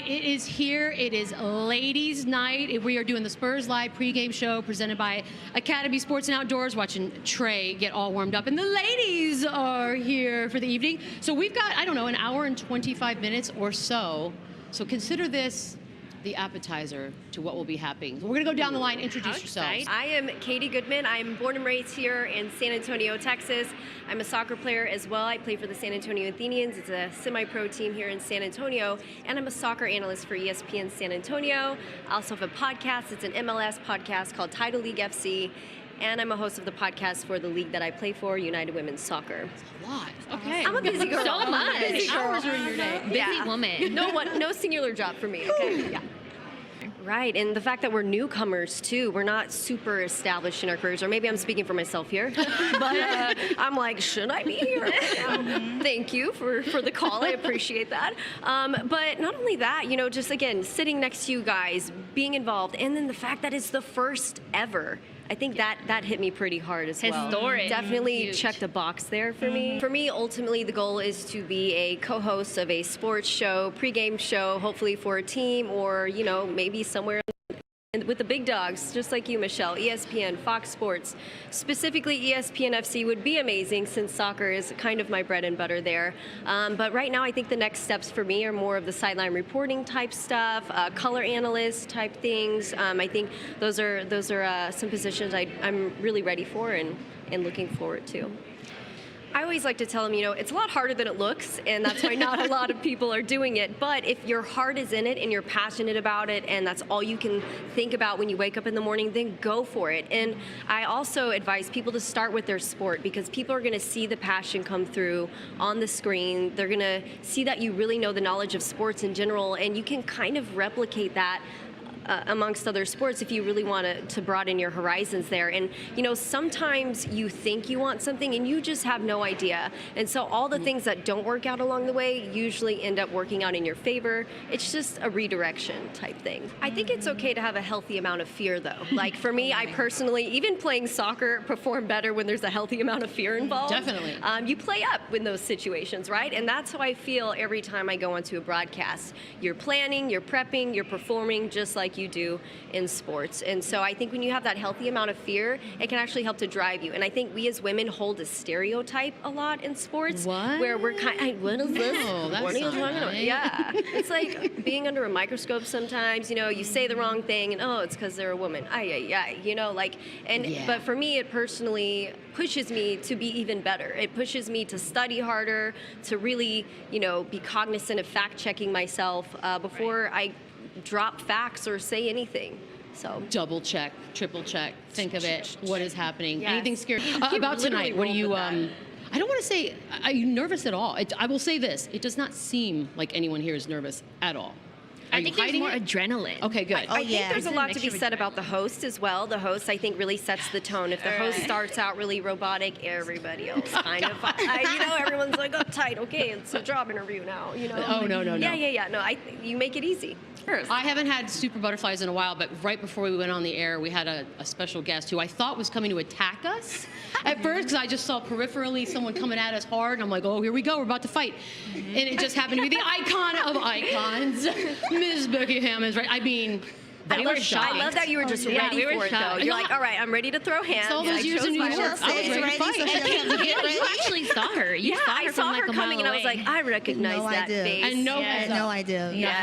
it is here. It is ladies' night. We are doing the Spurs Live pregame show presented by Academy Sports and Outdoors, watching Trey get all warmed up. And the ladies are here for the evening. So we've got, I don't know, an hour and 25 minutes or so. So consider this the appetizer to what will be happening. We're going to go down the line. Introduce yourselves. I am Katie Goodman. I'm born and raised here in San Antonio, Texas. I'm a soccer player as well. I play for the San Antonio Athenians. It's a semi-pro team here in San Antonio. And I'm a soccer analyst for ESPN San Antonio. I also have a podcast. It's an MLS podcast called Title League FC. And I'm a host of the podcast for the league that I play for, United Women's Soccer. A lot. Okay. I'm a busy girl. So much. Busy girl. Hours are in your day. Busy woman. No singular job for me. Okay. Yeah. Right, and the fact that we're newcomers too, we're not super established in our careers, or maybe I'm speaking for myself here, but I'm like, should I be here? Thank you for the call, I appreciate that. But not only that, just again, sitting next to you guys, being involved, and then the fact that it's the first ever. I think that hit me pretty hard as well. Historic. Definitely Huge. checked a box there for me. For me, ultimately, the goal is to be a co-host of a sports show, pregame show, hopefully for a team or, maybe somewhere with the big dogs, just like you, Michelle. ESPN, Fox Sports, specifically ESPN FC would be amazing since soccer is kind of my bread and butter there. But right now, I think the next steps for me are more of the sideline reporting type stuff, color analyst type things. I think those are some positions I'm really ready for and looking forward to. I always like to tell them, it's a lot harder than it looks, and that's why not a lot of people are doing it. But if your heart is in it and you're passionate about it and that's all you can think about when you wake up in the morning, then go for it. And I also advise people to start with their sport because people are going to see the passion come through on the screen. They're going to see that you really know the knowledge of sports in general, and you can kind of replicate that amongst other sports if you really want to broaden your horizons there. And sometimes you think you want something and you just have no idea, and so all the things that don't work out along the way usually end up working out in your favor. It's just a redirection type thing. I think it's okay to have a healthy amount of fear though. Like for me, I personally, even playing soccer, perform better when there's a healthy amount of fear involved. Definitely. You play up in those situations, right? And that's how I feel every time I go onto a broadcast. You're planning, you're prepping, you're performing just like you do in sports. And so I think when you have that healthy amount of fear, it can actually help to drive you. And I think we as women hold a stereotype a lot in sports. What? Where we're what is this? No, that's what are you not talking about? right. Yeah. It's like being under a microscope sometimes, you say the wrong thing and it's because they're a woman. But for me, it personally pushes me to be even better. It pushes me to study harder, to really, be cognizant of fact-checking myself before I drop facts or say anything. So Double check, triple check, think of it, what is happening, Yes. anything scary. About tonight, what are you, I don't want to say, are you nervous at all? I will say this, it does not seem like anyone here is nervous at all. Are I think you there's hiding more it? adrenaline. Okay, good. I think there's a lot to be mixture said with about the host as well. The host, I think, really sets the tone. If the host starts out really robotic, everybody else kind of, everyone's like uptight. Okay, it's a job interview now. Oh, no. Yeah. No, you make it easy. I haven't had super butterflies in a while, but right before we went on the air, we had a special guest who I thought was coming to attack us at first because I just saw peripherally someone coming at us hard, and I'm like, oh, here we go, we're about to fight. And it just happened to be the icon of icons, Ms. Becky Hammons, right? I mean, they were shocked. I love that you were just ready we were for it, though. shocked. You're like, all right, I'm ready to throw hands. all those years in New York, I was ready to fight. You actually saw her. You saw her I from saw like her a coming, mile and I was away. like, I recognize No that idea. face. And no I had no idea. Yeah.